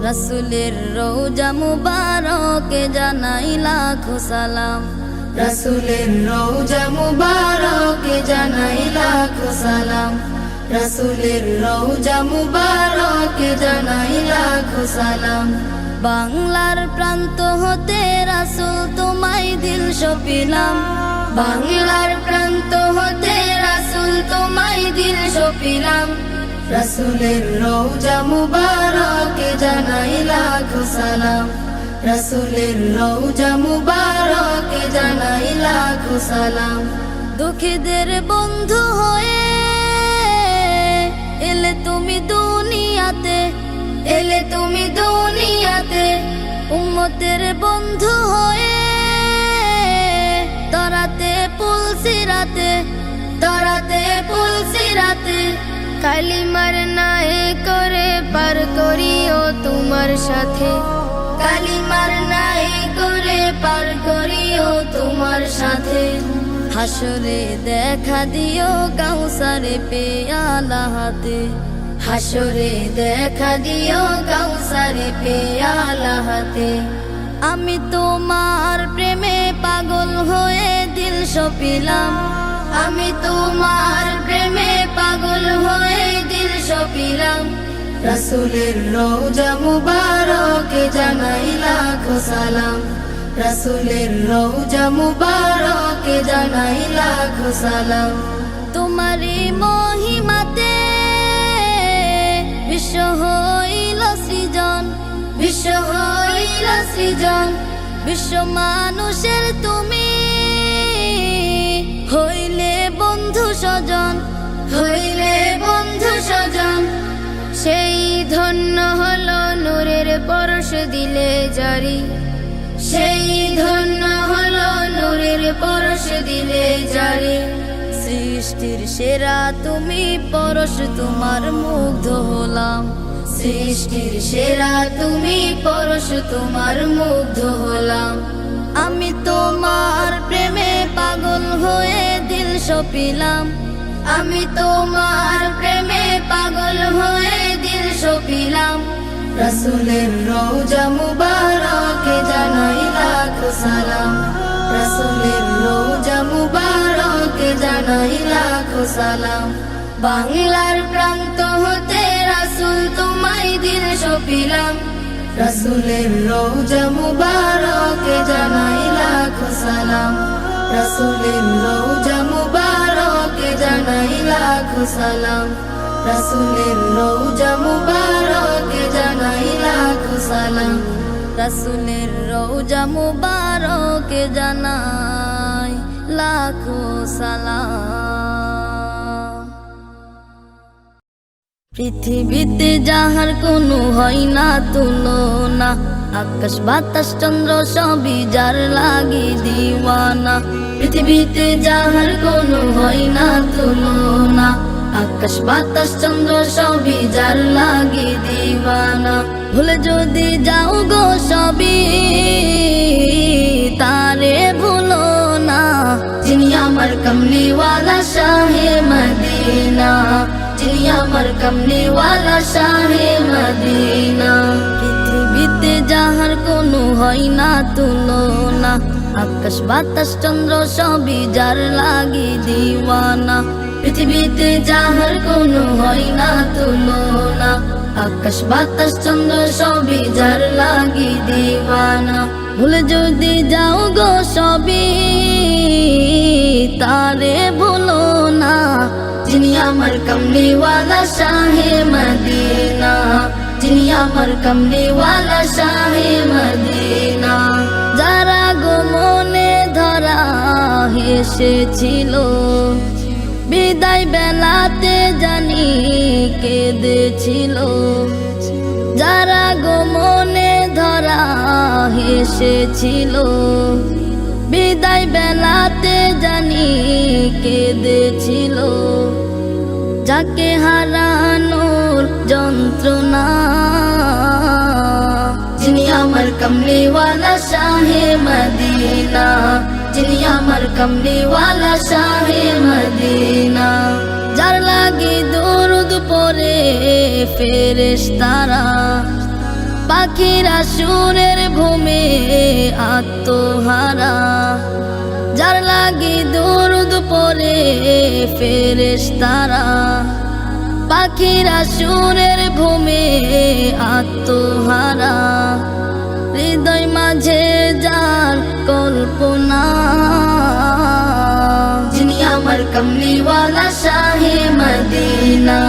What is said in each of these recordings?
রাসূলের রওজা মুবারকে জানাই লাখো সালাম, রাসূলের রওজা মুবারকে জানাই লাখো সালাম, রাসূলের রওজা মুবারকে জানাই লাখো সালাম। বাংলার প্রান্ত হতে রাসূল তোমায় দিল সপিলাম, বাংলার প্রান্ত হতে রাসূল তোমায় দিল সপিলাম, রাসূলের রওজা মুবারকে জানাই লাখো সালাম, রাসূলের রওজা মুবারকে জানাই লাখো সালাম। দুঃখীদের বন্ধু হয়ে এলে তুমি দুনিয়াতে, এলে তুমি দুনিয়াতে, উম্মতের বন্ধু হয়ে তরাতে পুলসিরাতে, তরাতে পুলসিরাতে, কালিমার নায়ে করে পার করিও তোমার সাথে, কালিমার নায়ে করে পার করিও তোমার সাথে। হাসরে দেখা দিও কাউসারে পেয়ালা হাতে, হাসরে দেখা দিও কাউসারে পেয়ালা হাতে। আমি তোমার প্রেমে পাগল হয়ে দিল সপিলাম, আমি তোমার প্রেমে পাগল হয়ে দিল সপিলাম, রাসূলের রওজা মুবারকে জানাই লাখো সালাম, রাসূলের রওজা মুবারকে জানাই লাখো সালাম। তোমারই মহিমাতে বিশ্ব হইল সৃজন, বিশ্ব হইল সৃজন, বিশ্ব মানুষের তুমি হইলে বন্ধু স্বজন, হইলে বন্ধু স্বজন। সেই ধন্য হলো নূরের পরশ দিলে জারি, সেই ধন্য হলো নূরের পরশ দিলে জারি। সৃষ্টির সেরা তুমি পরশ তোমার মুগ্ধ হলাম, সৃষ্টির সেরা তুমি পরশ তোমার মুগ্ধ হলাম। আমি তোমার প্রেমে পাগল হয়ে দিল সপিলাম, আমি তোমার প্রেমে পাগল হয়ে দিল সপিলাম, রাসূলের রওজা মুবারকে জানাই লাখো সালাম, রাসূলের রওজা মুবারকে জানাই লাখো সালাম। বাংলার প্রান্ত হতে রাসূল তোমায় দিল সপিলাম, রাসূলের রওজা মুবারকে জানাই লাখো সালাম, রাসূলের রওজা মুবারকে জানাই লাখো সালাম, রাসূলের রওজা মুবারকে জানাই লাখো সালাম, রাসূলের রওজা মুবারকে জানাই লাখো সালাম। পৃথিবীতে যাহার কোনো হয় না তুলনা, আকাশ বাতাস চন্দ্র সবই যার লাগি দিওয়ানা। পৃথিবীতে যাহার কোনো হয় না তুলনা, আকাশ বাতাস চন্দ্র সবই যার লাগি দিওয়ানা। ভুলে যদি যাও গো সবই তারে ভুলো না, যিনি আমার কমলিওয়ালা শাহে মদিনা, যিনি আমার কমলিওয়ালা শাহে মদিনা। পৃথিবীতে যাহার কোনো হয় না তুলনা, আকাশ বাতাস চন্দ্র সবই যার লাগি দিওয়ানা। পৃথিবীতে যাহার কোনো হয় না তুলনা, আকাশ বাতাস চন্দ্র সবই যার লাগি দিওয়ানা। ভুলে যদি যাও গো সবই তারে ভুলো না, যিনি আমার কমলিওয়ালা শাহে মদিনা, যিনি আমার কমলিওয়ালা শাহে মদিনা। যারা গো মনে ধরা হেসেছিল, বিদায় বেলাতে জানি কেঁদেছিল। যারা গো মনে ধরা হেসেছিল, বিদায় বেলাতে জানি কেঁদেছিল। যাকে হারানোর যন্ত্রণা, যিনি আমার কমলিওয়ালা শাহে মদিনা, যিনি আমার কমলিওয়ালা শাহে মদিনা। যার লাগি দরুদ পড়ে ফেরেশতারা, পাখিরা সুরের ভূমে আত্মহারা, যার লাগি দরুদ পড়ে ফেরেশতারা। পাখিরা সুরের ভূমে আত্মহারা, হৃদয় মাঝে যার কল্পনা। যিনি আমার কমলিওয়ালা শাহে মদিনা,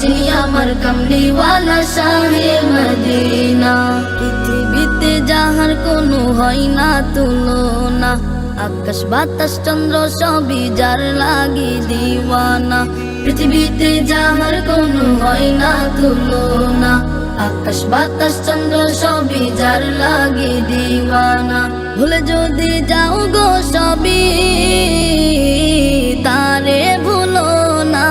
যিনি আমার কমলিওয়ালা শাহে মদিনা। পৃথিবীতে যাহার কোনো হয় না তুলনা, আকাশ বাতাস চন্দ্র সবই যার লাগি দিওয়ানা। পৃথিবীতে যাহার কোনো হয় না তুলনা, আকাশ বাতাস চন্দ্র সবই যার লাগে দিওয়ানা। ভুলে যদি যাও গো সবই তারে ভুলো না।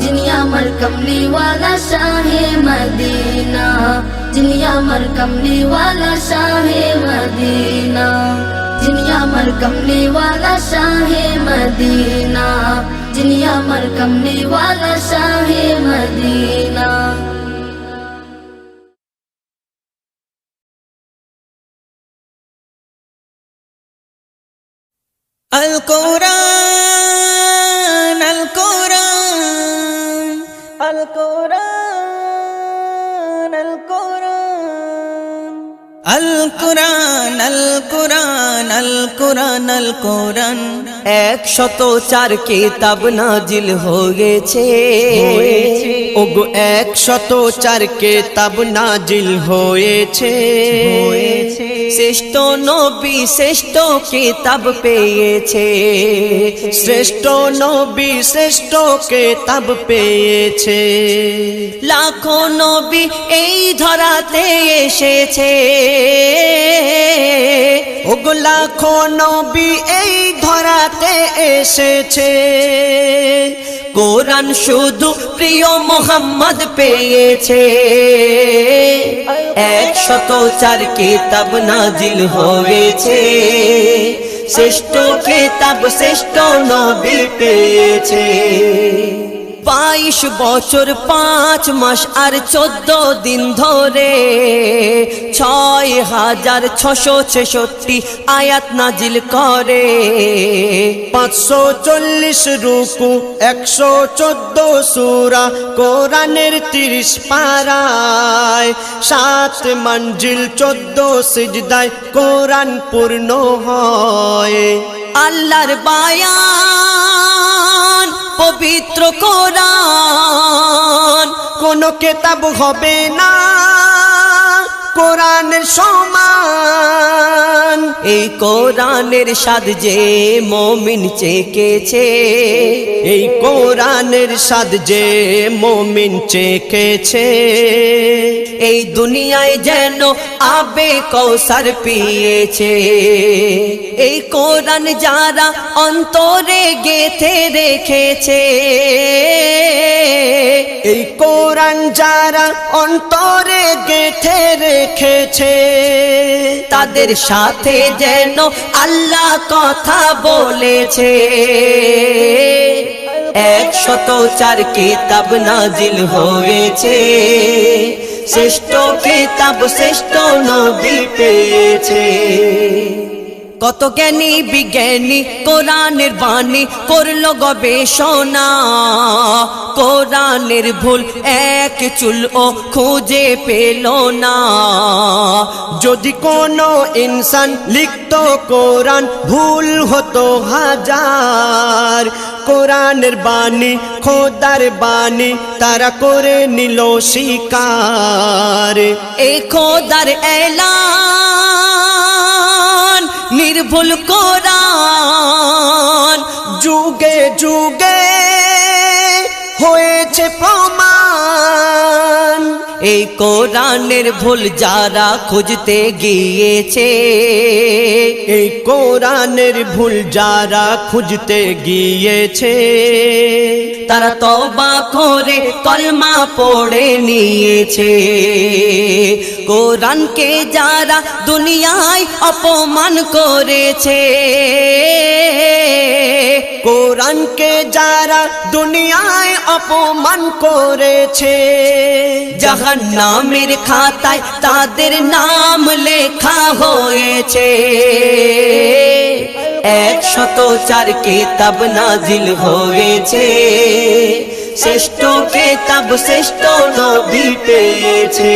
যিনি আমার কমলিওয়ালা শাহে মদিনা, যিনি আমার কমলিওয়ালা শাহে মদিনা, যিনি আমার কমলিওয়ালা শাহে মদিনা, যিনি আমার কমলিওয়ালা শাহে মদিনা। আল কোরআন আল কোরআন আল কোরআন আল কোরআন আল কোরআন আল কোরআন আল কোরআন আল কোরআন 104 কিতাব নাজিল হয়েছে। ওগো 104 কিতাব নাজিল হয়েছে। শ্রেষ্ঠ নবী শ্রেষ্ঠ কিতাব পেয়েছে, শ্রেষ্ঠ নবী শ্রেষ্ঠ কিতাব পেয়েছে। লাখো নবী এই ধরাতে এসেছে, ওগো লাখো নবী এই ধরাতে এসেছে। কোরআন শুধু প্রিয় মোহাম্মদ পেয়েছে। 104 কিতাব নাজিল হয়েছে, শ্রেষ্ঠ কিতাব শ্রেষ্ঠ নবী পেয়েছে। 22 বছর 5 মাস আর 14 দিন ধরে 6666 আয়াত নাজিল করে। 540 রুকু 114 সূরা কোরআনের 30 পারায়, 7 মঞ্জিল 14 সিজদায় কোরআন পূর্ণ হয়। আল্লাহর বায়ান পবিত্র কোরআন, কোন কিতাব হবে না কোরআনের সমান। এই কোরআনের স্বাদ যে মুমিন চেখেছে, এই কোরআনের স্বাদ যে মুমিন চেখেছে। এই দুনিয়ায় যেন আবে কৌসার পিয়েছে। এই কোরআন যারা অন্তরে গেথে রেখেছে, এই কোরআন যারা অন্তরে গেঁথে রেখেছে, তাদের সাথে যেন আল্লাহ কথা বলেছে। 104 কিতাব নাজিল হয়েছে, শ্রেষ্ঠ কিতাব শ্রেষ্ঠ নবী পেয়েছে। কত জ্ঞানী বিজ্ঞানী কোরআনের বাণী করলো গবেষণা, কোরআনের ভুল এক চুলও খুঁজে পেল না। যদি কোনো ইনসান লিখত কোরআন ভুল হতো হাজার, কোরআনের বাণী খোদার বাণী তারা করে নিল স্বীকার। এই খোদার এলান নির্ভুল কোরআন, যুগে যুগে হয়েছে প্রমাণ। এই কোরআনের ভুল যারা খুঁজতে গিয়েছে, এই কোরআনের ভুল যারা খুঁজতে গিয়েছে, তারা তওবা করে কলমা পড়ে নিয়েছে। কোরআনকে যারা দুনিয়ায় অপমান করেছে, কোরআন কোরআনকে যারা দুনিয়ায় অপমান করেছে, জাহান্নামের খাতায় তাদের নাম লেখা হয়েছে। 104 কিতাব নাজিল হয়েছে, শ্রেষ্ঠ কিতাব শ্রেষ্ঠ নবী পেয়েছে।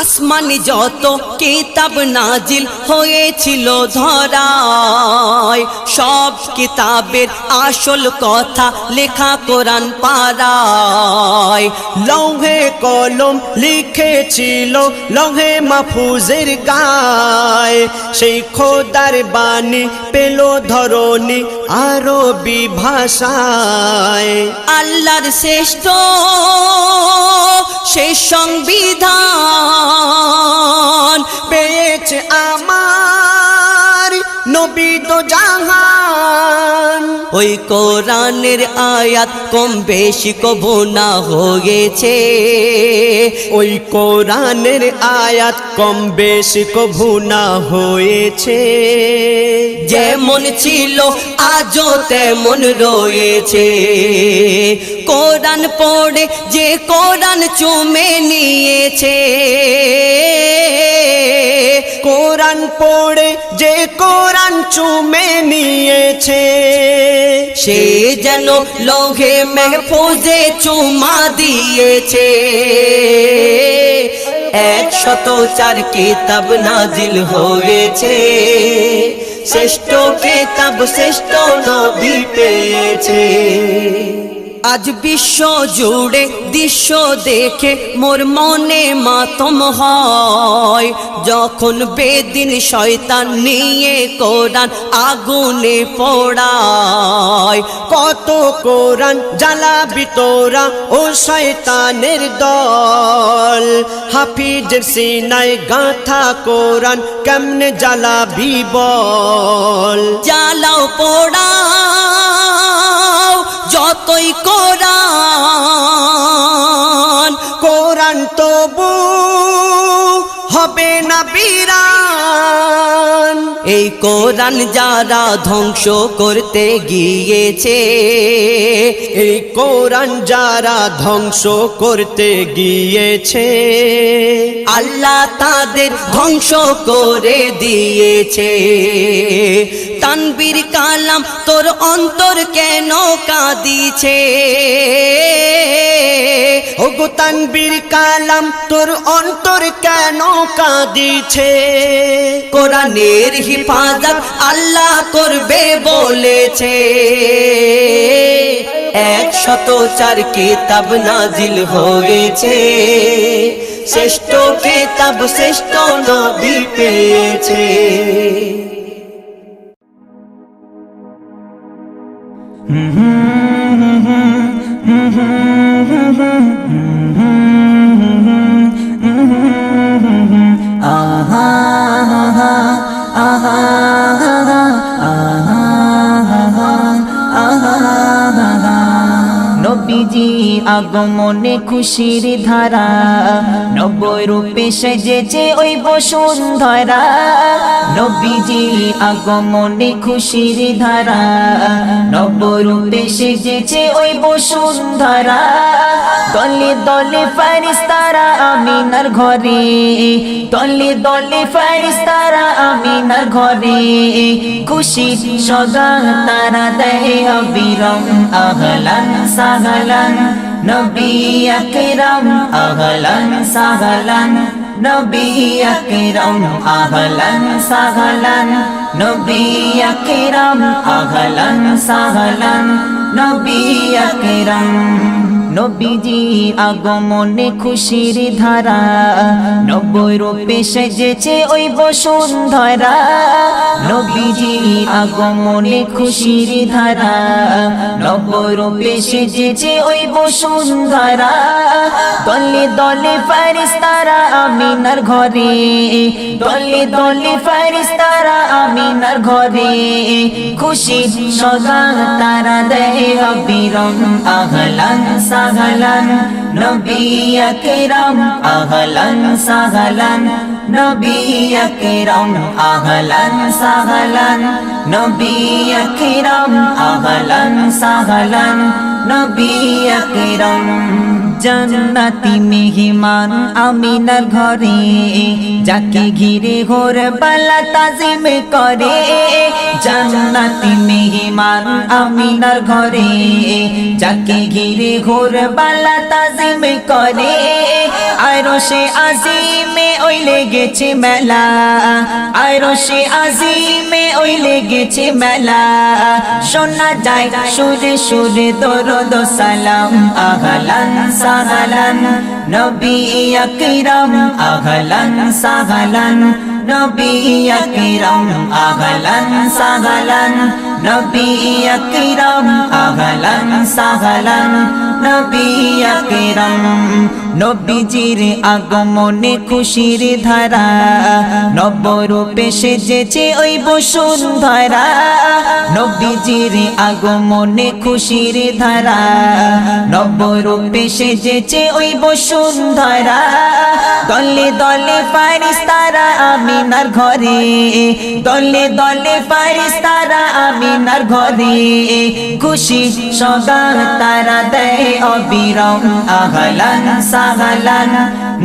আসমানি যত কিতাব নাজিল হয়েছিল ধরায়, সব কিতাবের আসল কথা লেখা কোরআন পারায়। লৌহে কলম লিখেছিল লৌহে মাহফুজের গায়, সেই খোদার বাণী পেল ধরণী আরবি ভাষায়। আল্লাহর শ্রেষ্ঠ সেই সংবিধান পেয়েছে আমার নবী দো জাহান। ওই কোরআনের আয়াত কম বেশি কবু না হয়েছে, ওই কোরআনের আয়াত কম বেশি কভু না হয়েছে। যেমন ছিল আজও তেমন রয়েছে। কোরআন পড়ে যে কোরআন চুমে নিয়েছে, কোরআন পড়ে যে কোরআন চুমে নিয়েছে, সে যেন লৌহে মাহফুজে চুমা দিয়েছে। 104 কিতাব নাজিল হয়েছে, শ্রেষ্ঠ কিতাব শ্রেষ্ঠ নবী পেয়েছে। আজ বিশ্ব জুড়ে দৃশ্য দেখে মোর মনে মাতম হয়, যখন বেদিন শয়তান নিয়ে কোরআন আগুনে পোড়ায়। কত কোরআন জ্বালাবি তোরা ও শয়তানের দল, হাফিজের সিনায় গাঁথা কোরআন কেমনে জ্বালাবি বল। জ্বালাও পোড়াও যতই কোরআন, কোরআন তবু হবে না বিরান। এই কোরআন যারা ধ্বংস করতে গিয়েছে, এই কোরআন যারা ধ্বংস করতে গিয়েছে, আল্লাহ তাদের ধ্বংস করে দিয়েছে। তানবীর কালাম তোর অন্তর কেন কাঁদিছে, ওগো তানবীর কালাম তোর অন্তর কেন কাঁদিছে। কোরআনের হিফাজত আল্লাহ করবে বলেছে। 104 কিতাব নাজিল হয়েছে, শ্রেষ্ঠ কিতাব শ্রেষ্ঠ নবী পেয়েছে। নবীজি আগমনে খুশির ধারা, নব রূপে সেজেছে ওই বসুন্ধরা। নবীজি আগমনে খুশির ধারা, নব রূপে সেজেছে ওই বসুন্ধরা। দলে দলে ফারিস্তারা আমিনার ঘরে, দলে দলে ফারিস্তারা আমিনার ঘরে, খুশির সগান তারা দেয় অবিরাম। আহলান সাহলান নবী আকরাম, আহলান সাহলান নবী আকরাম, আহলান সাহলান নবী আকরাম, আহলান সাহলান নবী আকরাম। নবীজি আগমনে খুশির ধারা, নব রূপে সেজেছে ওই বসুন্ধরা। নবীজি আগমনে খুশির ধারা, নব রূপে সেজেছে ওই বসুন্ধরা। দলে দলে ফারিস্তারা আমিনার ঘরে, দলে দলে ফারিস্তারা আমিনার ঘরে, খুশির সগান তারা দেয় অবিরাম। আহলান সাহলান নবী আকরাম, আহলান সাহলান নবী আকরাম আহলান সাহলান নবী আকরাম আহলান সাহলান নবী আকরাম জান্নাতি মেহমান আমিনার ঘরে যাকে ঘিরে ঘোর বালা তাজিম করে জান্নাতি মেহমান আমিনার ঘরে যাকে ঘিরে ঘোর বালা তাজিম করে আরশে আজিমে ওই লেগেছে মেলা আরশে আজিমে ওই লেগেছে মেলা শোনা যায় সুরে সুরে দরুদ সালাম আহলান সাহলান নবী আকরাম আহলান সাহলান নবী আকরাম আহলান সাহলান নবী আকরাম আহলান সাহলান নবী আকরাম নবীজির আগমনে খুশির ধারা নবরূপে সেজেছে ওই বসুন্ধরা নবীজির আগমনে খুশির ধারা নবরূপে সেজেছে ওই বসুন্ধরা দলে দলে ফারিস্তারা আমিনার ঘরে দলে দলে ফারিস্তারা আমিনার ঘরে খুশি সদা তারা দেয় অবিরাম আহলান সাহলান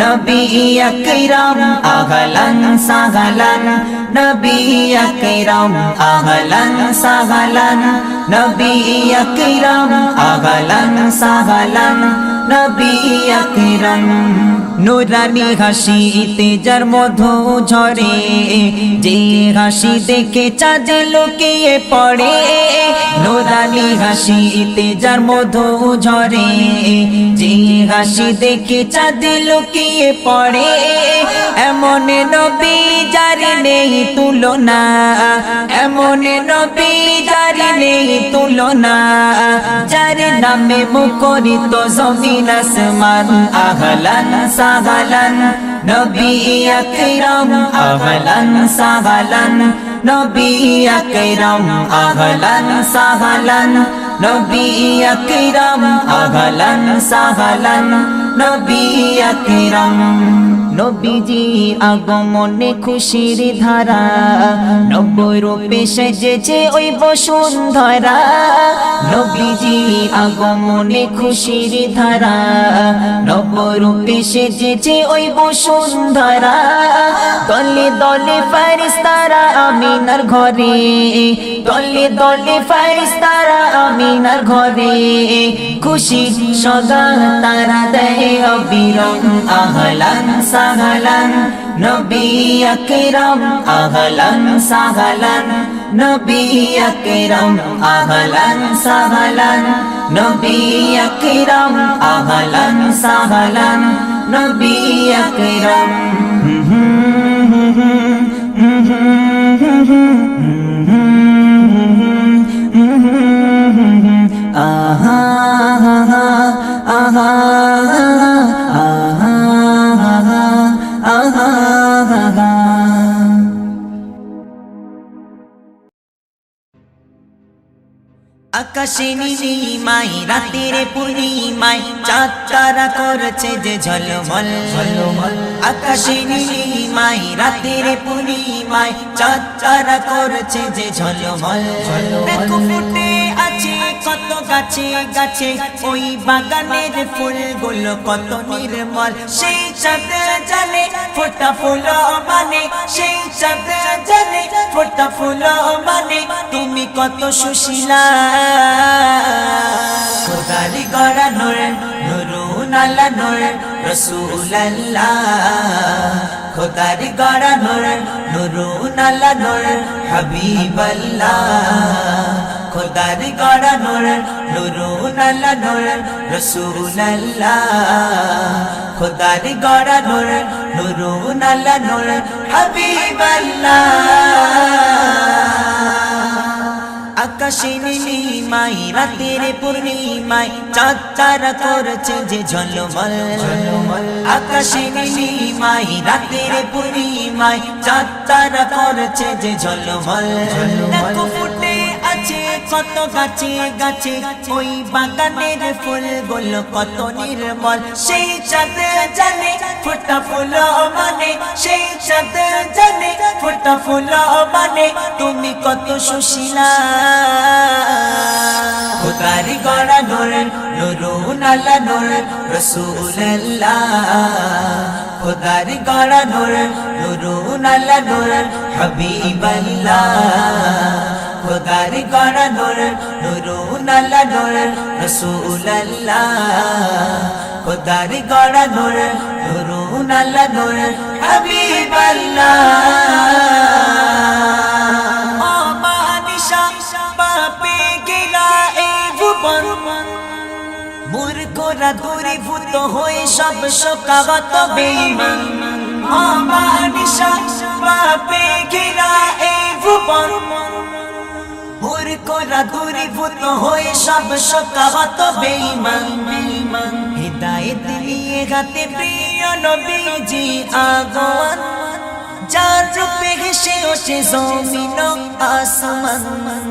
নবী আকরাম আহলান সাহলান নবী আকরাম আহলান সাহলান নবী আকরাম আহলান সাহলান নবী আকরাম নুরানি হাসিতে যার মধু ঝরে যে হাসি দেখে চাঁদ লুকিয়ে পড়ে নুরানি হাসিতে যার মধু ঝরে যে হাসি দেখে চাঁদ লুকিয়ে পড়ে এমন নবী যার নেই তুলনা এমন নবী যার নেই তুলনা যার নামে মুখরিত জমিন আসমান আহলান সাহলান নবী আকরাম আহলান সাহলান নবী আকরাম আহলান সাহলান নবী আকরাম আহলান সাহলান নবী আকরাম নবীজি আগমনে খুশির ধারা নবরূপে সেজেছে ওই বসুন্ধরা নবীজি আগমনে খুশির ধারা নবরূপে সেজেছে ওই বসুন্ধরা দলে দলে ফারিস্তারা আমিনার ঘরে দলে দলে ফারিস্তারা আমিনার ঘরে খুশি সদা তারা দেয় অবিরাম আহলান সাহলান নবী আকরাম আহলান সাহলান নবী আকরাম আহলান সাহলান নবী আকরাম আহলান সাহলান নবী আকরাম আহা আহা আহা আহা আহা আকাশে নীলিমায় রাতের পূর্ণিমায় চাঁদ তারা করেছে যে ঝলমল আকাশে নীলিমায় রাতের পূর্ণিমায় চাঁদ তারা করেছে যে ঝলমল দেখো ফুটে আছে কত গাছে গাছে ওই বাগানের ফুলগুলো কত নির্মল সেই চাঁদ জানে ফোটা ফুল মানে সেই চাঁদ জানে ফোটা ফুল মানে তুমি কত সুশীলা খোদারি গড়া নূর নুরুন আলা নূর রাসূলুল্লাহ খোদারি গড়া নূর নুরুন আলা নূর হাবিবাল্লাহ খোদারি গড়া নূর নুরুন আলা নূর রাসূলুল্লাহ খোদারি গড়া নূর নুরুন আলা নূর হাবিবাল্লাহ আকাশে নীলিমায় রাতের পূর্ণিমায় চাঁদ তারা করেছে যে ঝলমল আকাশে নীলিমায় রাতের পূর্ণিমায় চাঁদ তারা করেছে যে ঝলমল দেখো ফুটে আছে কত গাছে গাছে ওই বাগানের ফুলগুলো কত নির্মল সেই চাঁদ জানে ফোটা ফুল মানে সেই চাঁদ জানে ফোটা ফুল মানে তুমি কত সুশীলা খোদার গড়া নূর নূরুন আলা নূর রাসূলুল্লাহ খোদার গড়া নূর নূরুন আলা নূর হাবিবাল্লাহ খোদার গড়া নূর নূরুন আলা নূর রাসূলুল্লাহ খোদার গড়া নূর নূরুন আলা নূর হাবিবাল্লাহ ও মানিশা বাপে গেলা এই ভুবন মূর্খরা দূরীভূত হয়ে সব শোকাগত বেঈমান অমানিশা পাপে ঘেরা এই ভুবন মূর্খরা দূরীভূত হয়ে সব শোকাগত বেঈমান হিদায়াত নিয়ে গাতে প্রিয় নবীজি আগোয়ান যার রূপে হেসে ওঠে জমিন আসমান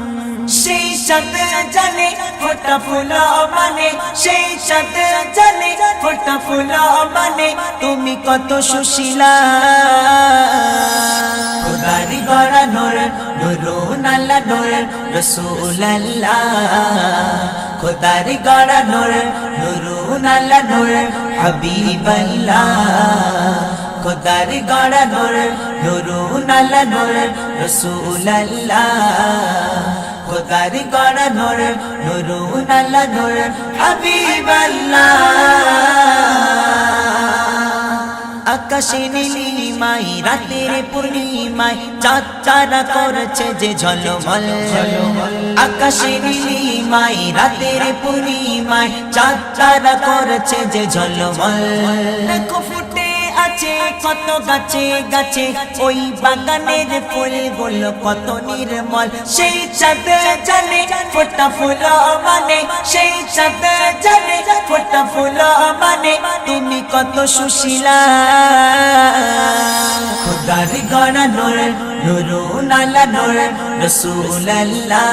সেই চাঁদ জানে ফোটা ফুল মানে সেই চাঁদ জানে ফোটা ফুল মানে তুমি কত সুশীলা খোদার গড়া নূর নূরুন আলা নূর রাসূলুল্লাহ খোদার গড়া নূর নূরুন আলা নূর হাবিবাল্লাহ খোদার গড়া নূর নূরুন আলা নূর রাসূলুল্লাহ খোদার গড়া নূর নূরুন আলা নূর হাবিবাল্লাহ আকাশে নীলিমায় রাতের পূর্ণিমায় চাঁদ তারা করেছে যে ঝলমল আকাশে নীলিমায় রাতের পূর্ণিমায় চাঁদ তারা করেছে যে ঝলমল দেখো ফুটে আছে কত গাছে গাছে ওই বাগানের ফুলগুলো কত নির্মল সেই চাঁদ জানে ফোটা ফুল মানে সেই চাঁদ জানে ফোটা ফুল মানে তুমি কত সুশীলা খোদার গড়া নূর নূরুন আলা নূর রাসূলুল্লাহ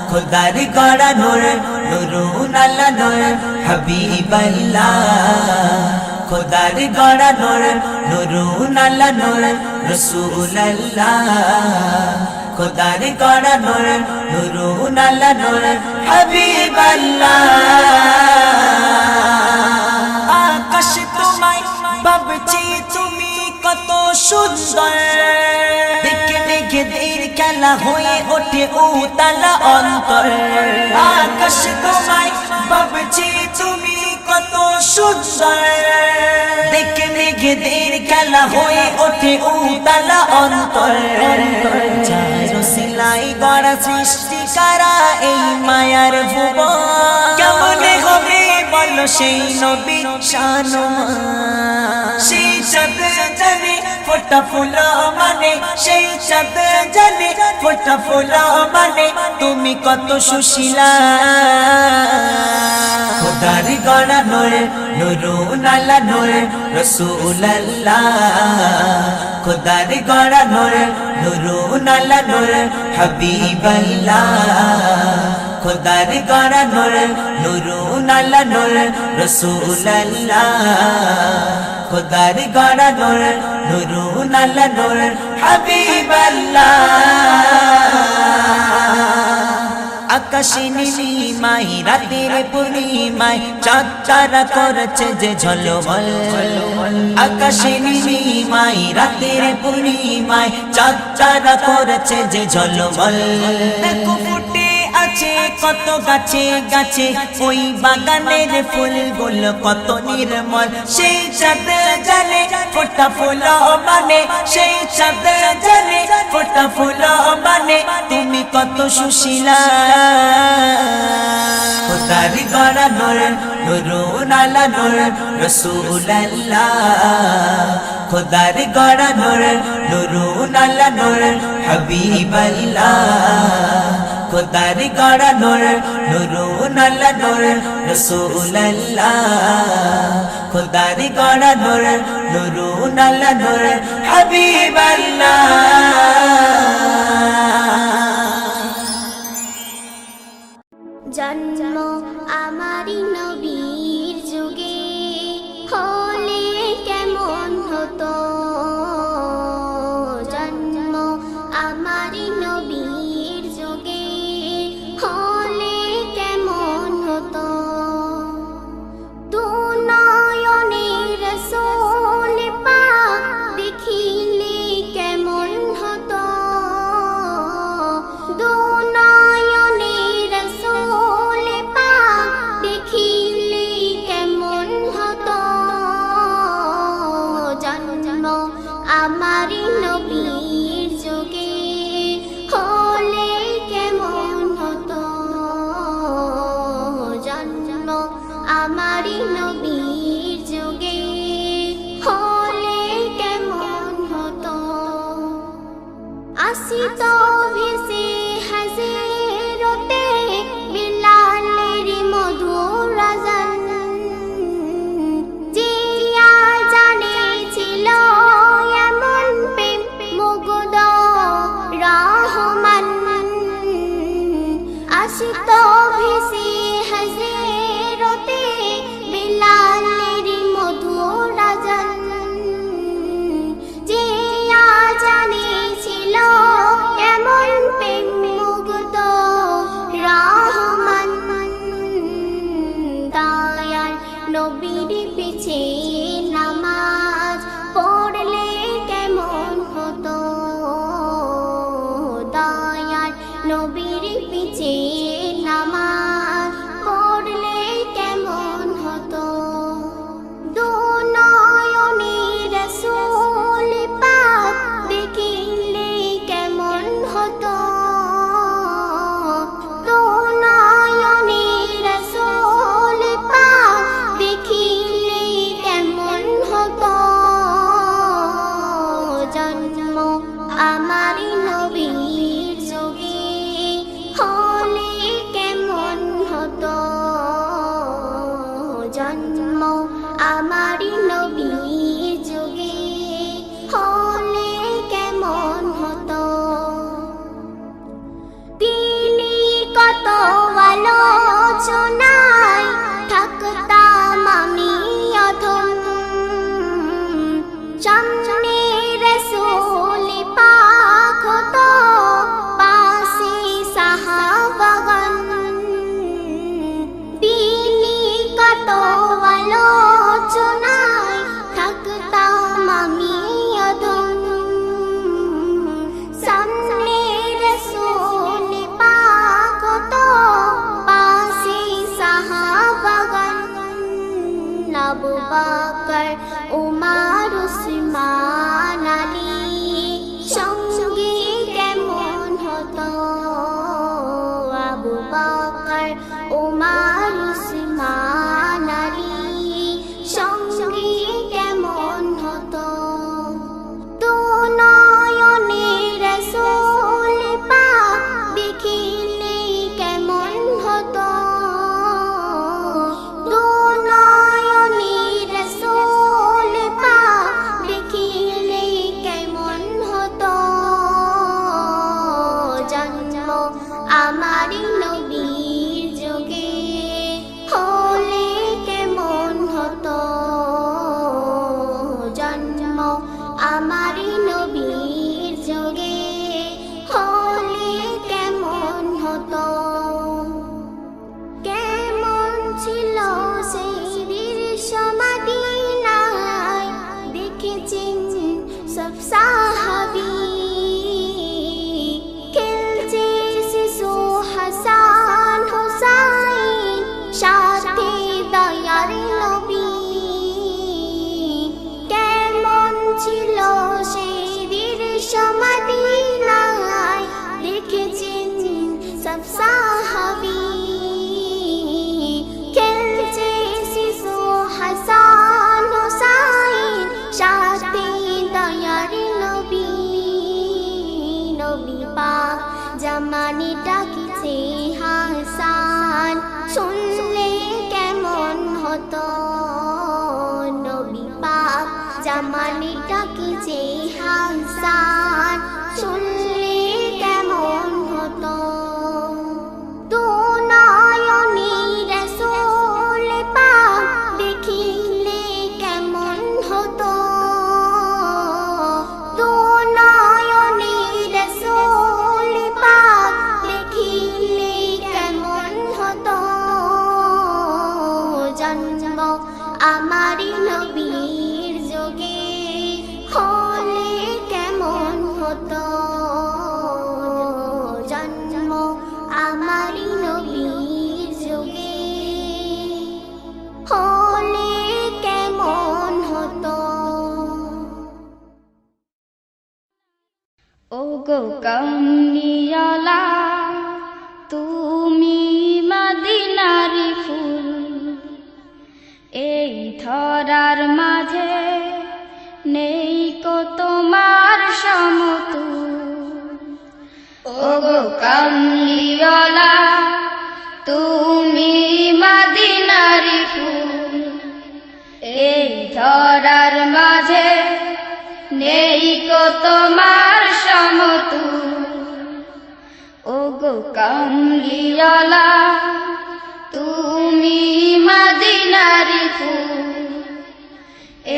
খোদার গড়া নূর নূরুন আলা নূর হাবিবাল্লাহ খোদার গড়া নূর নূরুন আলা নূর রাসূলুল্লাহ খোদার গড়া নূর নূরুন আলা নূর হাবিবাল্লাহ আকাশ তোমায় ভাবছি তুমি কত সুন্দর দেখে দেখে দের খেলা হয়ে ওঠে উতালা অন্তর আকাশ তোমায় ভাবছি তুমি কত সুন্দর দেখে দেখে দের খেলা হয়ে ওঠে উতালা অন্তর সিলাই গড়া সৃষ্টি করা এই মায়ার ভুবন কেমনে হবে বলো সেই নবী শানুমান সেই চাঁদ জানে ফোটা ফুল মানে সেই চাঁদ জানে ফোটা ফুল মানে তুমি কত সুশীলা খোদার গড়া নূর নূরুন আলা নূর রাসূলুল্লাহ খোদার গড়া নূর নূরুন আলা নূর হাবিবাল্লাহ খোদার গড়া নূর নূরুন আলা নূর রাসূলুল্লাহ খোদার গড়া নূর নূরুন আলা নূর হাবিবাল্লাহ আকাশে নীলিমায় রাতের পূর্ণিমায় চাঁদ তারা করেছে যে ঝলমল আকাশে নীলিমায় রাতের পূর্ণিমায় চাঁদ তারা করেছে যে ঝলমল দেখো ফুটে আছে কত গাছে গাছে ওই বাগানের ফুলগুলো কত নির্মল সেই চাঁদ জানে ফোটা ফুল মানে সেই চাঁদ জানে ফোটা ফুল মানে তুমি কত সুশীলা খোদার গড়া নূর নূরুন আলা নূর রাসূলুল্লাহ খোদার গড়া নূর নূরুন আলা নূর হাবিবাল্লাহ খোদার গড়া নূর নূরুন আলা নূর রাসূলুল্লাহ খোদার গড়া নূর নূরুন আলা নূর হাবিবাল্লাহ জন্ম আমারি নবীর যুগে হলে কেমন হতো জন্ম আমারি নবীর যুগে হলে কেমন হতো দুনয়নে রাসূল পাক দেখিলে কেমন হতো দুনয়নে রাসূল পাক দেখিলে কেমন হতো জন্ম আমারি নবীর যুগে হলে কেমন হতো জন্ম আমারি নবীর যুগে হলে কেমন হতো আসিত ভেসে হাজিরতে বিলালের মধুর আযান জিয়া জানেছিল এমন প্রেম মুগ্ধ রহমান আসিত ভেসে হাজিরতে বিলালের মধুর আযান জিয়া জানেছিল এমন প্রেম মুগ্ধ রহমান দয়াল নবীর পিছে নামাজ পড়লে কেমন হতো দয়াল নবীর পিছে নামাজ পড়লে কেমন হতো দুনয়নে রাসূল পাক দেখিলে কেমন হতো দুনয়নে রাসূল পাক দেখিলে কেমন হতো জন্ম আমারি নবীর যুগে হলে কেমন হতো জন্ম আমারি নবীর যুগে হলে কেমন হতো তিনি কত আলোচনায় থাকতাম আমি অধম সামনে রাসূল পাক হতো পাশে সাহাবাগণ তিনি কত আলোচনায় থাকতাম আমি অধম সামনে রাসূল পাক হতো পাশে সাহাবাগণ আবু বকর উমর উসমান আলী সঙ্গে কেমন হতো আবু বকর উমর উসমান আলী সঙ্গে কেমন হতো দুনয়নে রাসূল পাক দেখিলে কেমন হতো দুনয়নে রাসূল পাক দেখিলে কেমন হতো জন্ম আমারি নবীর যুগে আমারি নবীর যোগে হলে কেমন হতো জন্ম আমারি নবীর যোগে হলে কেমন হতো। ও গো কামলিওয়ালা তুমি মদিনারি ফুল, এই ধরার মাঝে নেই কো তোমার সমতুল। ও গো কামলিওয়ালা তুমি মদিনারি ফুল, এই ধরার মাঝে নেই কো তোমার সমতুল। ও গো কামলিওয়ালা তুমি মদিনারি ফুল,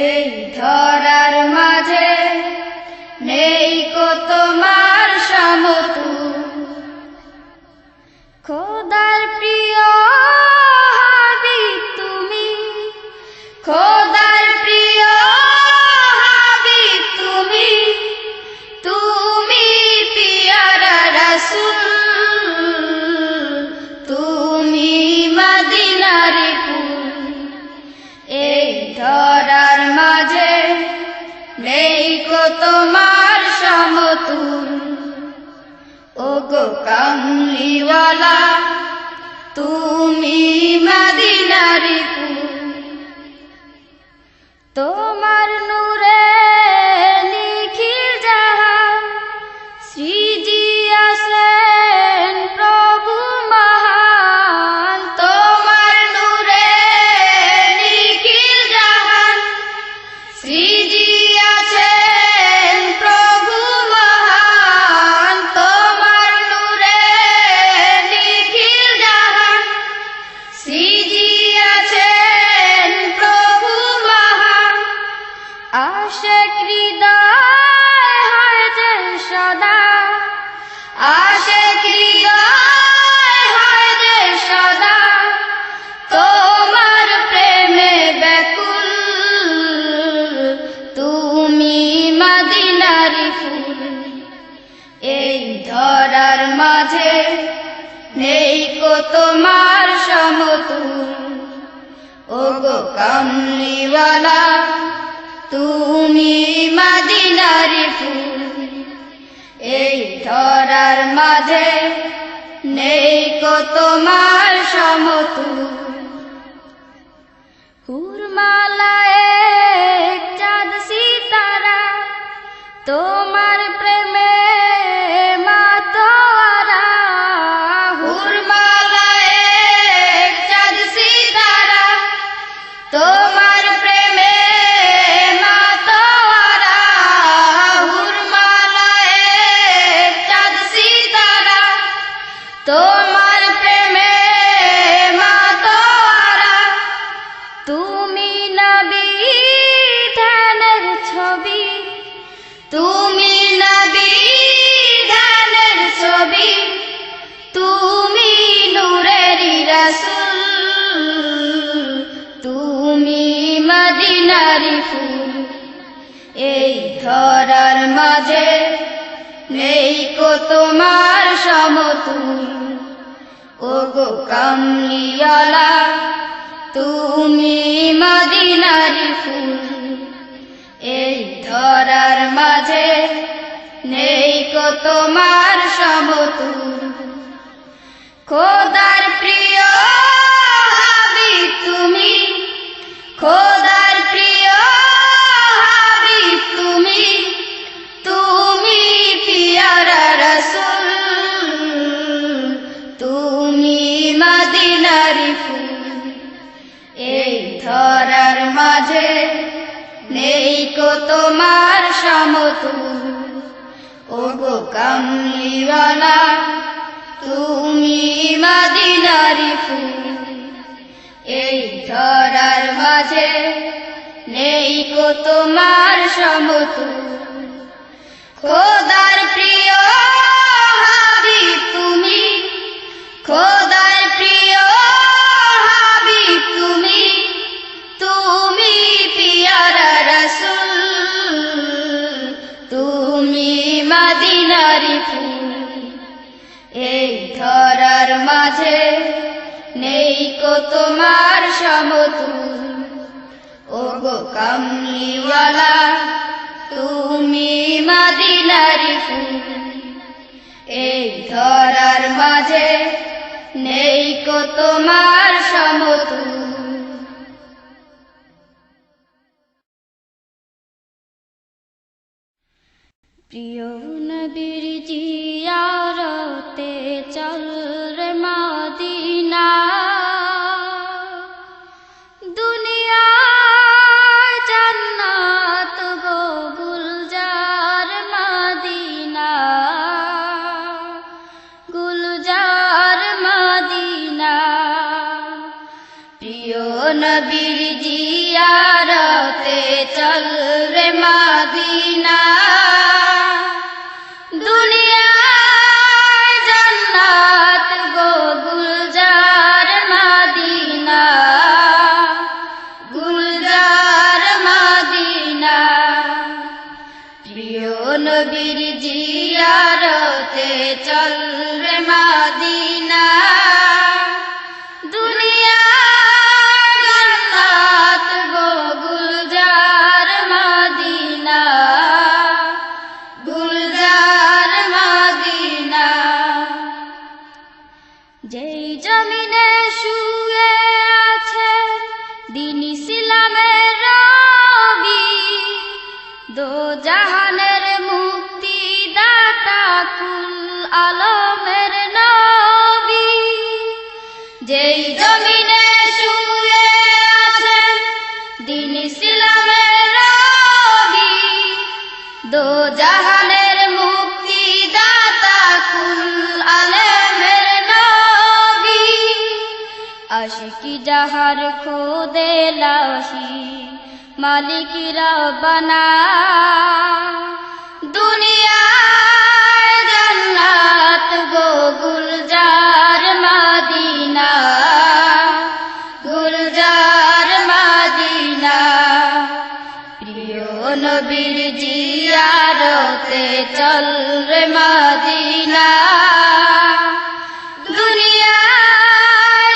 এই ধরার মাঝে নেই কো তোমার সমতুল। খোদার প্রিয় হাবিব তুমি, খোদার প্রিয় হাবিব তুমি, তুমি পিয়ারা রাসূল, তুমি মদিনারি ফুল, এই ধরার মাঝে নেই কো তোমার সমতুল। ও গো কামলিওয়ালা তুমি মদিনারি ফুল, তোমার নূরে নিখিল জাহান সৃজিয়াছেন প্রভু মহান। তোমার নূরে নিখিল জাহান সৃজিয়াছেন প্রভু মহান। তোমার নূরে নিখিল জাহান সৃজিয়াছেন প্রভু মহান। আশিক হৃদয় হয় যে সদা, আশিক হৃদয় হয় যে সদা তোমার প্রেমে ব্যাকুল। তুমি মদিনারি ফুল, এই ধরার মাঝে নেই কো তোমার সমতুল। ও গো কামলিওয়ালা তুমি মদিনারি ফুল, এই ধরার মাঝে নেই কো তোমার সমতুল। হুরমালায় চাঁদ সিতারা তোমার প্রেমে মাতোয়ারা। হুরমালায় চাঁদ সিতারা তোমার প্রেমে মাতোয়ারা। হুরমালায় চাঁদ সিতারা তোমার প্রেমে মাতোয়ারা। তুমি নবী ধ্যানের ছবি, তুমি নবী ধ্যানের ছবি, তুমি নূরেরি রাসূল, তুমি মদিনারি ফুল, এই ধরার মাঝে নেই কো তোমার সমতুল। ও গো কামলিওয়ালা তুমি মদিনারি ফুল, এই ধরার মাঝে নেই কো তোমার সমতুল। খোদার প্রিয় হাবিব তুমি, খোদার প্রিয় হাবিব তুমি, তুমি পিয়ারা রাসূল, তুমি মদিনারি ফুল, এই ধরার মাঝে নেই কো তোমার সমতুল। ও গো কামলিওয়ালা তুমি মদিনারি ফুল, এই ধরার মাঝে নেই কো তোমার সমতুল। খোদার প্রিয় হাবিব তুমি, খোদার প্রিয় হাবিব তুমি, তুমি তোমার সমতুল ওগো কামলিওয়ালা তুমি মদিনার ফুল এই ধরার মাঝে নেই কো তোমার সমতুল প্রিয় নবীর জিয়ারতে চল রে মদিনা দুনিয়া জান্নাত গো গুলজার মদিনা গুলজার মদিনা প্রিয় নবীর জিয়ারতে চল রে মদিনা নবীর জিয়ারতে চল রে মদিনা দুনিয়া জান্নাত গো গুলজার মদিনা গুলজার মদিনা যেই জমিনে শুয়ে আছে দ্বীন ইসলামের রবি দো জাহানের আলমের নবী যেই জমিনে শুয়ে আছেন দ্বীন ইসলামের রবি দো জাহানের মুক্তি দাতা কুল আলমের নবী আশিকি যাহার খোদে লাশি মালিক রব্বানা দুনিয়া গুলজার মদিনা গুলজার মদিনা প্রিয় নবীর জিয়ারতে চল রে মদিনা দুনিয়া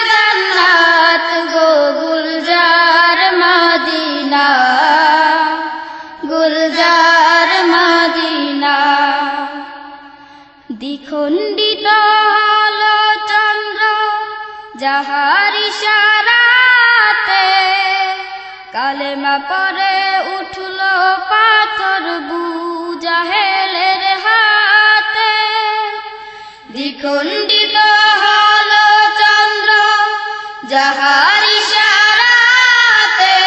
জান্নাত গো গুলজার মদিনা গুলজার মদিনা দ্বিখণ্ডিত হলো চন্দ্র যাহার ইশারাতে কালেমা পরে উঠল পাথর বুজাহেলের হাতে দ্বিখণ্ডিত হলো চন্দ্র যাহার ইশারাতে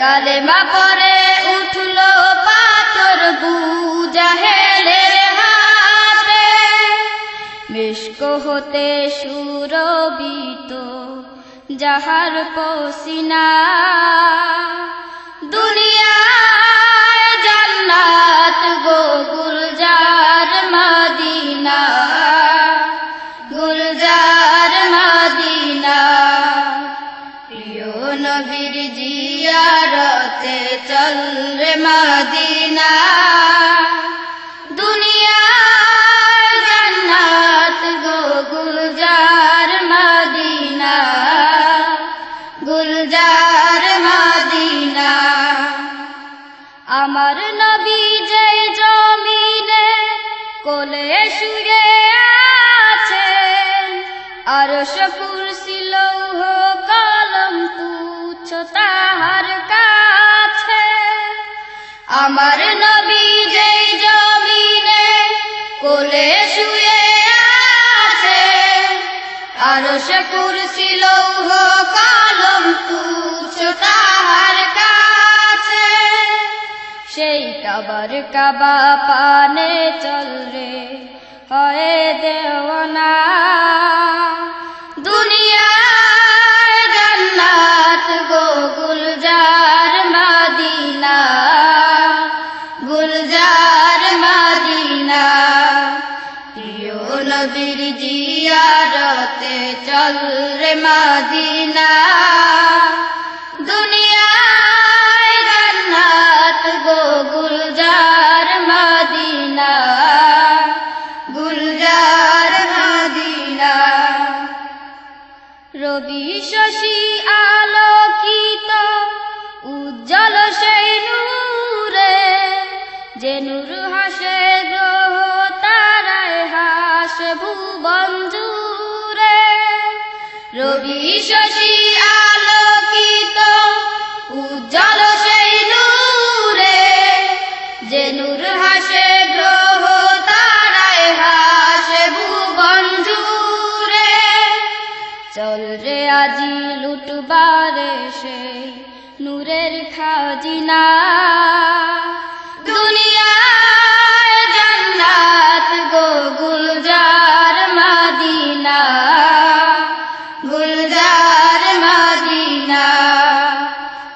কালেমা পরে উঠল পাথর বুজাহেলের মিশক হতে সুরবিত যাহার পসিনা দুনিয়া জান্নাত গো গুলজার মদিনা গুলজার মদিনা প্রিয় নবীর জিয়ারতে চল রে মদিনা গুলজার মদিনা গুলজার মদিনা আমার নবী যে জমিনে কোলে শুয়ে আছেন আরশ কুরসি লৌহ কলম তুচ্ছ তাহার কাছে আমার নবী যে জমিনে কোলে শুয়ে আরশ কুরসি লৌহ কলম তুচ্ছ তাহার কাছে সেই কাবার কাবা পানে চল রে হয় দেওয়ানা দুনিয়া জান্নাত গো গুলজার মদিনা গুলজার মদিনা প্রিয় নবীর জিয়ারতে চল রে মদিনা দুনিয়া জান্নাত গো গুলজার মদিনা গুলজার মদিনা রবি শশী আলোকিত উজ্জ্বল সেই নূরে, যে নূর হাসে গ্রহ তারায় হাসে ভুবন জুড়ে। রবি শশী আলোকিত উজ্জ্বল সেই নূরে, যে নূর হাসে গ্রহ তারায় হাসে ভুবন জুড়ে। চল রে আজি লুটবারে সেই নূরের খাজিনা, দুনিয়ায় জান্নাত গো গুলজার মদিনা, গুলজার মদিনা।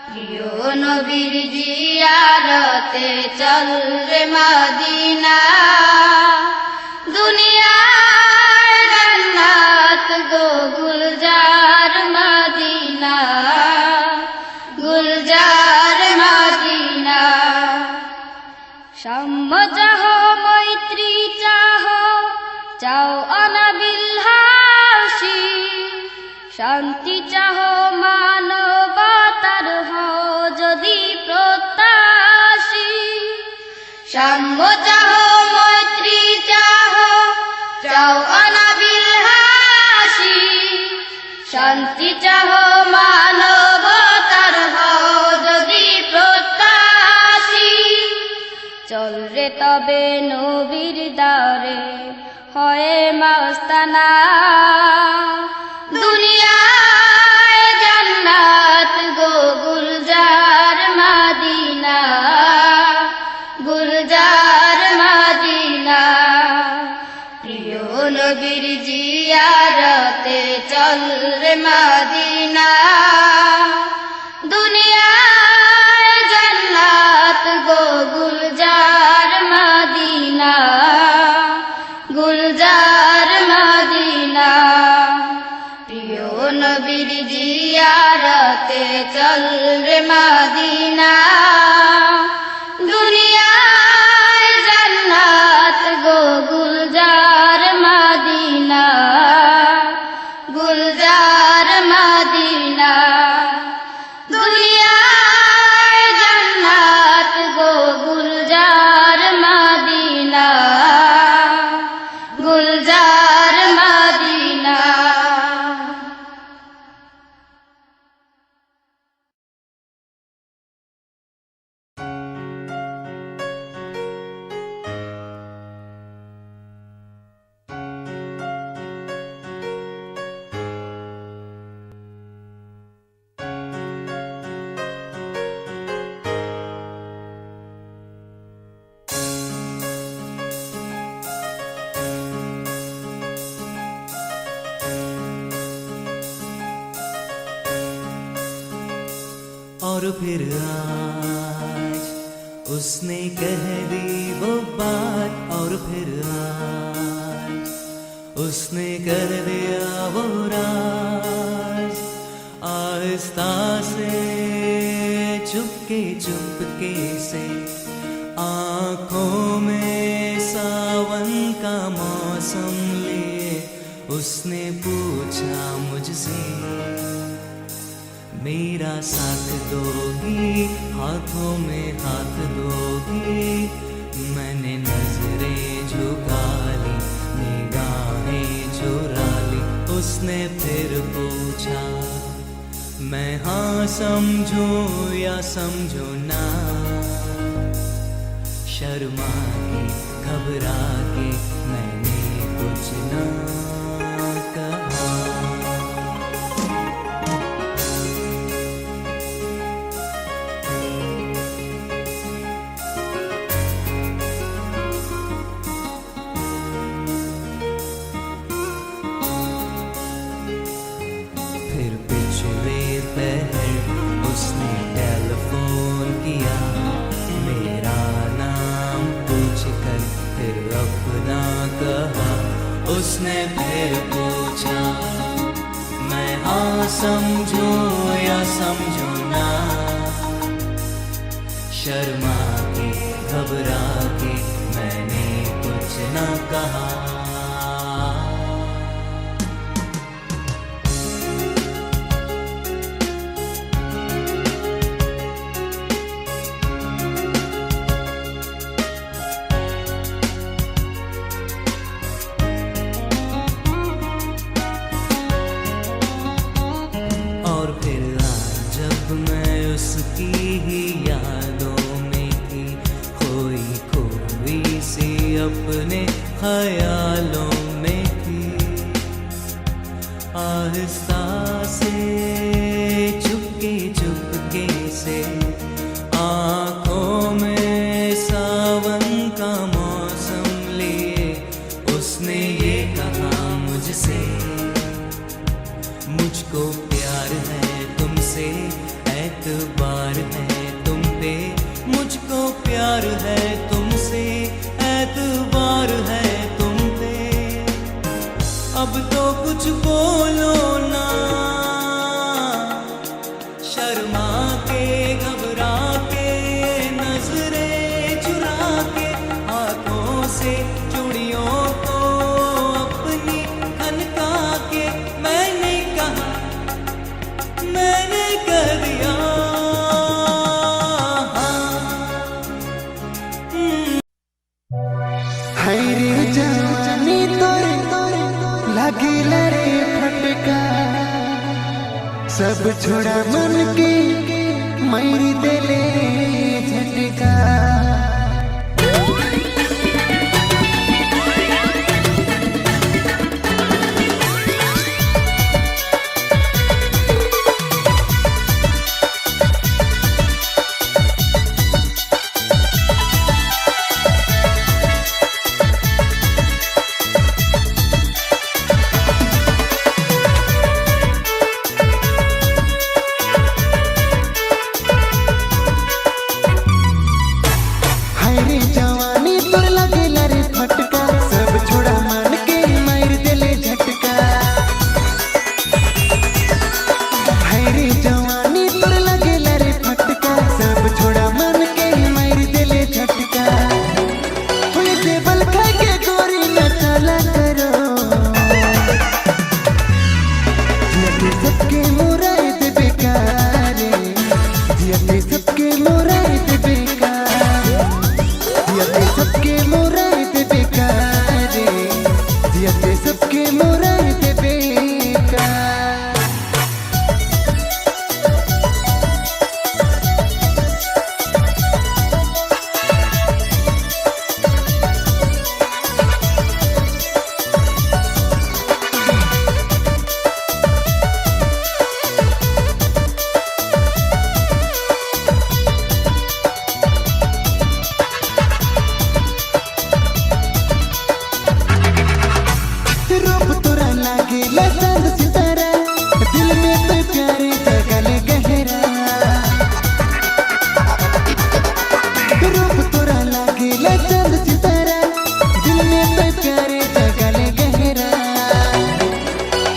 প্রিয় নবীর জিয়ারতে চল রে মদিনা, দুনিয়ায় জান্নাত গো গুলজার মদিনা, গুলজার মদিনা। সাম্য চাহ মৈত্রী চাহ, চাও অনাবিল হাসি, শান্তি চাহ মানবতার হও যদি প্রত্যাশী। সাম্য চাহ মৈত্রী চাহ, চাও অনাবিল হাসি, শান্তি চাহ মানবতার হও যদি প্রত্যাশী। চল রে তবে নবীর দ্বারে হয়ে মাস্তানা, দুনিয়ায় জান্নাত গো গুলজার মদিনা, গুলজার মদিনা। প্রিয় নবীর জিয়ারতে চল রে মদিনা, দুনিয়ায় জান্নাত গো গুলজার মদিনা, গুলজার মদিনা। প্রিয় নবীর জিয়ারতে চল রে মদিনা, দুনিয়ায় জান্নাত গো গুলজার মদিনা, গুলজার মদিনা। দুনিয়ায় জান্নাত গো গুলজার মদিনা, গুলজার মদিনা। और फिर आज उसने कह दी वो बात, और फिर आज उसने कर दिया वो राज। आहिस्ता से चुपके चुपके से आँखों में सावन का मौसम लिए उसने पूछा मुझसे, मेरा साथ दोगी, हाथों में हाथ दोगी। मैंने नजरें झुका ली, निगाहें चुरा ली। उसने फिर पूछा, मैं हाँ समझूं या समझूं ना। शर्मा के घबरा के मैंने कुछ ना कहा। उसने टेलीफोन किया, मेरा नाम पूछकर फिर अपना कहा। उसने फिर पूछा, मैं हाँ समझूं या समझूं ना। शर्मा के घबरा के मैंने कुछ ना कहा। उसकी ही यादों में थी खोई खोई सी अपने ख्यालों में थी। आहिस्ता से चुपके चुपके से आँखों में सावन का मौसम लिए उसने ये कहा मुझसे, मुझको प्यार है तुमसे, एतबार है तुम पे, मुझको प्यार है तुमसे, एतबार है तुम पे। अब तो कुछ बोलो ना, शर्मा के घबरा के नजरें चुरा के हाथों से चूड़ियों को अपनी खनका के मैंने कहा, मैंने कह दिया हाय रे जवानी तोरे लागिल रे फटका, सब छोड़ा मन के मारी देले झटका। हाय रे जवानी तोर लागेला रे फटका, सब छोड़ा मन के मार देले झटका। हाय रे जवानी तोर लागेला रे फटका, सब छोड़ा मन के मार देले झटका। हुई टेबल खा के गोरी न चला करो, जियते सबके मुराद बेकार, जियते सबके मुराद बेकार, जियते सबके मुराद बेकार, जियते सबके मुराद बेकार। रूप तोरा लागेला चांद सितारा, दिल में तो प्यारे जगल गहरा। रूप तोरा लागेला चांद सितारा, दिल में तो प्यारे जगल गहरा।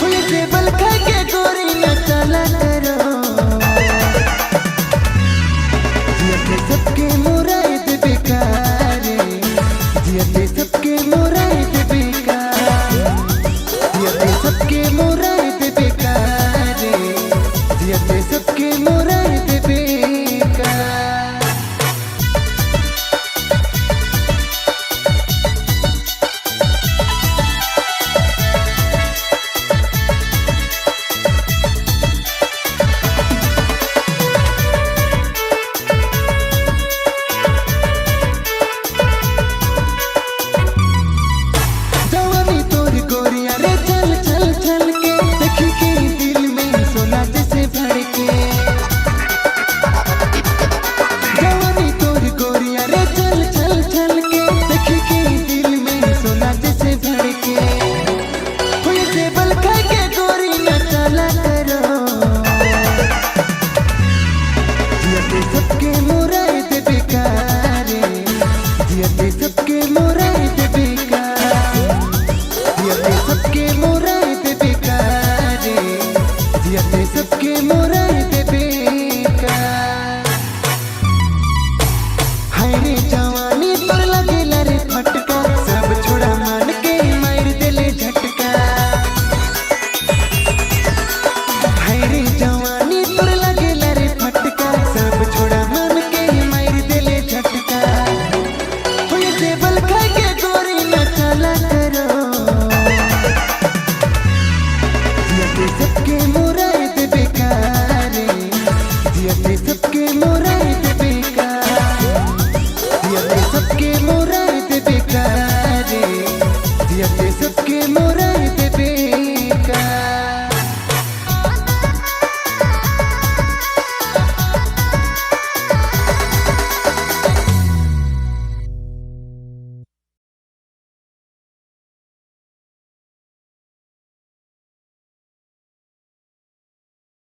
हुई टेबल खा के गोरी न चला करो, जियते सबके मुराद बेकार, जियते सबके मुराद बेकार, जियते सबके मुराद बेकार, जियते सबके मुराद बेकार। जवानी तोर गोरिया रे चल चल चल के, देखी के दिल में सोना जैसे भड़के। जवानी तोर गोरिया रे चल चल चल के, देखी के दिल में सोना जैसे भड़के। हुई टेबल खा के गोरी न चला करो, जियते सबके मुराद बेकार, जियते सबके मुराद बेकार, जियते सबके मुराद बेकार, जियते सबके मुराद बेकार।